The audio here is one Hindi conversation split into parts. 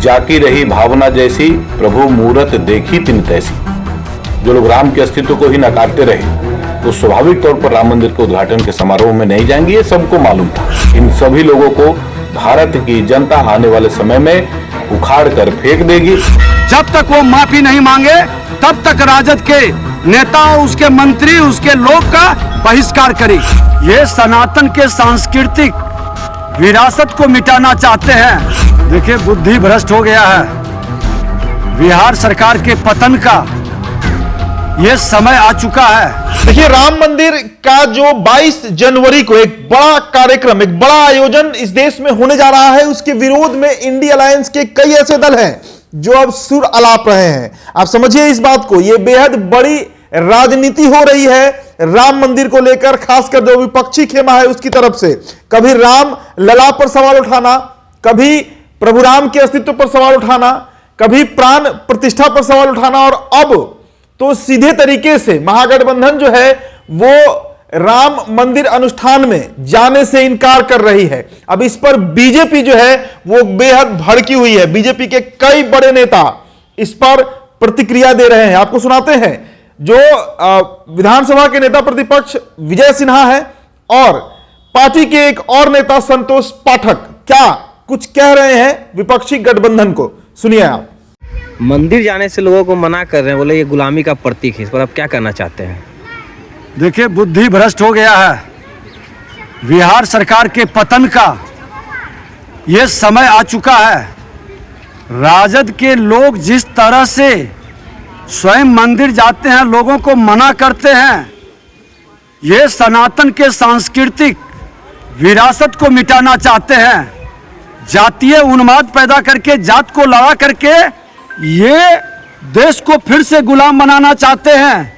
जाकी रही भावना जैसी, प्रभु मूरत देखी तिन तैसी। जो लोग राम के अस्तित्व को ही नकारते रहे वो स्वाभाविक तौर पर राम मंदिर के उद्घाटन के समारोह में नहीं जाएंगे, ये सबको मालूम था। इन सभी लोगों को भारत की जनता आने वाले समय में उखाड़ कर फेंक देगी। जब तक वो माफी नहीं मांगे तब तक राजद के नेता, उसके मंत्री, उसके लोग का बहिष्कार करे। ये सनातन के सांस्कृतिक विरासत को मिटाना चाहते हैं। देखिए, बुद्धि भ्रष्ट हो गया है। बिहार सरकार के पतन का ये समय आ चुका है। देखिए, राम मंदिर का जो 22 जनवरी को एक बड़ा कार्यक्रम, एक बड़ा आयोजन इस देश में होने जा रहा है, उसके विरोध में इंडिया अलायंस के कई ऐसे दल हैं जो अब सुर अलाप रहे हैं। आप समझिए इस बात को, यह बेहद बड़ी राजनीति हो रही है राम मंदिर को लेकर, खासकर जो विपक्षी खेमा है उसकी तरफ से। कभी राम लला पर सवाल उठाना, कभी प्रभु राम के अस्तित्व पर सवाल उठाना, कभी प्राण प्रतिष्ठा पर सवाल उठाना, और अब तो सीधे तरीके से महागठबंधन जो है वो राम मंदिर अनुष्ठान में जाने से इनकार कर रही है। अब इस पर बीजेपी जो है वो बेहद भड़की हुई है। बीजेपी के कई बड़े नेता इस पर प्रतिक्रिया दे रहे हैं। आपको सुनाते हैं जो विधानसभा के नेता प्रतिपक्ष विजय सिन्हा है और पार्टी के एक और नेता संतोष पाठक क्या कुछ कह रहे हैं विपक्षी गठबंधन को, सुनिए आप। मंदिर जाने से लोगों को मना कर रहे हैं, बोले ये गुलामी का प्रतीक है। इस पर आप क्या करना चाहते हैं? देखिए, बुद्धि भ्रष्ट हो गया है। बिहार सरकार के पतन का ये समय आ चुका है। राजद के लोग जिस तरह से स्वयं मंदिर जाते हैं, लोगों को मना करते हैं, ये सनातन के सांस्कृतिक विरासत को मिटाना चाहते हैं। जातीय उन्माद पैदा करके, जात को लड़ा करके ये देश को फिर से गुलाम बनाना चाहते हैं।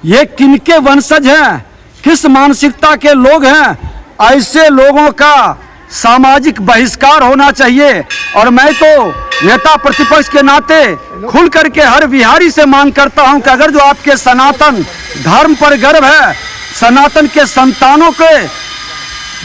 ये किनके वंशज हैं, किस मानसिकता के लोग हैं? ऐसे लोगों का सामाजिक बहिष्कार होना चाहिए। और मैं तो नेता प्रतिपक्ष के नाते खुल करके हर बिहारी से मांग करता हूं कि अगर जो आपके सनातन धर्म पर गर्व है, सनातन के संतानों के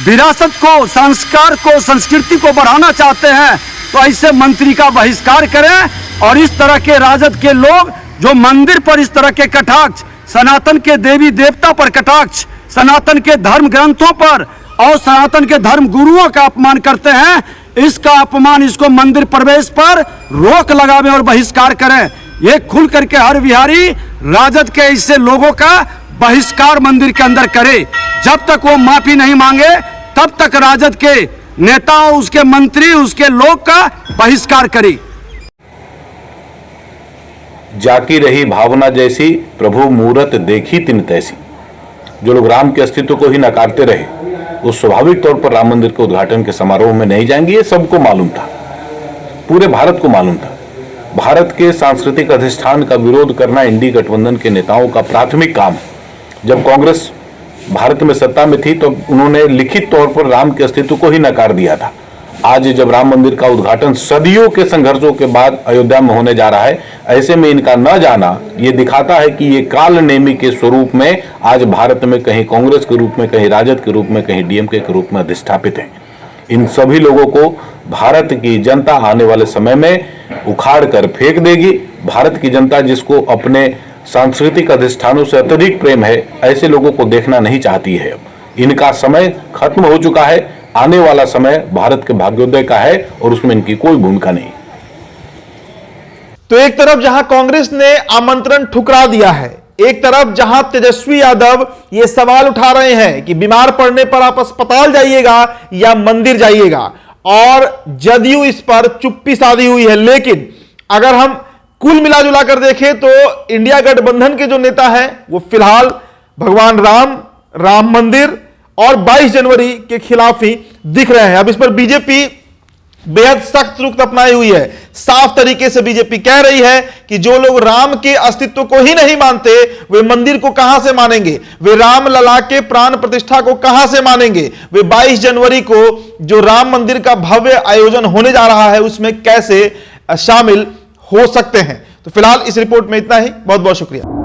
विरासत को, संस्कार को, संस्कृति को बढ़ाना चाहते हैं, तो ऐसे मंत्री का बहिष्कार करें। और इस तरह के राजद के लोग जो मंदिर पर इस तरह के कटाक्ष, सनातन के देवी देवता पर कटाक्ष, सनातन के धर्म ग्रंथों पर और सनातन के धर्म गुरुओं का अपमान करते हैं, इसका अपमान, इसको मंदिर प्रवेश पर रोक लगावे और बहिष्कार करें। ये खुल करके हर बिहारी राजद के ऐसे लोगों का बहिष्कार मंदिर के अंदर करे। जब तक वो माफी नहीं मांगे तब तक राजद के नेता, उसके मंत्री, उसके लोग का बहिष्कार करे। जाकी रही भावना जैसी, प्रभु मूरत देखी तिन तैसी। जो लोग राम के अस्तित्व को ही नकारते रहे वो स्वाभाविक तौर पर राम मंदिर के उद्घाटन के समारोह में नहीं जाएंगे, ये सबको मालूम था, पूरे भारत को मालूम था। भारत के सांस्कृतिक अधिष्ठान का विरोध करना इंडी गठबंधन के नेताओं का प्राथमिक काम है। जब कांग्रेस भारत में सत्ता में थी तो उन्होंने लिखित तौर पर राम के अस्तित्व को ही नकार दिया था। आज जब राम मंदिर का उद्घाटन सदियों के संघर्षों के बाद अयोध्या में होने जा रहा है, ऐसे में इनका न जाना ये दिखाता है कि ये काल नेमी के स्वरूप में आज भारत में कहीं कांग्रेस के रूप में, कहीं राजद के रूप में, कहीं डीएमके के रूप में अधिष्ठापित है। इन सभी लोगों को भारत की जनता आने वाले समय में उखाड़ कर फेंक देगी। भारत की जनता जिसको अपने सांस्कृतिक अधिष्ठानों से अत्यधिक प्रेम है, ऐसे लोगों को देखना नहीं चाहती है। इनका समय खत्म हो चुका है। आने वाला समय भारत के भाग्योदय का है और उसमें इनकी कोई भूमिका नहीं। तो एक तरफ जहां कांग्रेस ने आमंत्रण ठुकरा दिया है, एक तरफ जहां तेजस्वी यादव ये सवाल उठा रहे हैं कि बीमार पड़ने पर आप अस्पताल जाइएगा या मंदिर जाइएगा, और जदयू इस पर चुप्पी साधी हुई है। लेकिन अगर हम कुल मिलाजुला कर देखें तो इंडिया गठबंधन के जो नेता हैं वो फिलहाल भगवान राम मंदिर और 22 जनवरी के खिलाफ ही दिख रहे हैं। अब इस पर बीजेपी बेहद सख्त रुख अपनाई हुई है। साफ तरीके से बीजेपी कह रही है कि जो लोग राम के अस्तित्व को ही नहीं मानते वे मंदिर को कहां से मानेंगे, वे राम लला के प्राण प्रतिष्ठा को कहां से मानेंगे, वे 22 जनवरी को जो राम मंदिर का भव्य आयोजन होने जा रहा है उसमें कैसे शामिल हो सकते हैं। तो फिलहाल इस रिपोर्ट में इतना ही। बहुत बहुत शुक्रिया।